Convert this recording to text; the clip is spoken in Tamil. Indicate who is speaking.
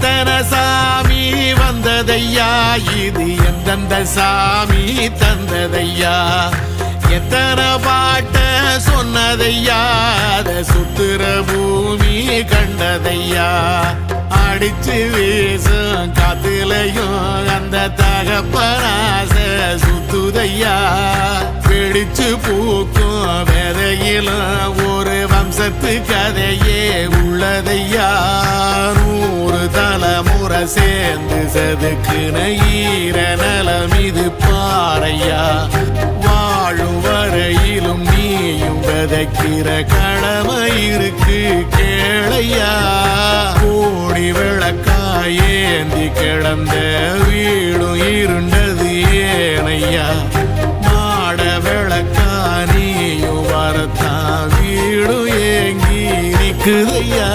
Speaker 1: எத்தனை சாமி வந்ததையா, இது எந்தெந்த சாமி தந்ததையா, எத்தனை பாட்ட சொன்னதையா, அத சுத்துற பூமி கண்டதையா, அடிச்சு வீசும் காத்துலையும் அந்த தகப்பனாச சுத்துதையா, பிடிச்சு பூக்கும் விதையிலும் ஒரு வம்சத்து கதையே உள்ளதையா, 100 தலைமுறை சேர்ந்து செதுக்குன ஈர நலம் இது பாறையா, வாழும் வரையிலும் நீயும் விதைக்கிற கடமை இருக்கு கேளையா, கோடி விளக்காயேந்தி கிடந்த வீடும் இருண்டது ஏனையா, மாட விளக்கா நீயும் வரத்தான் வீடும் ஏங்கி நிக்குதையா.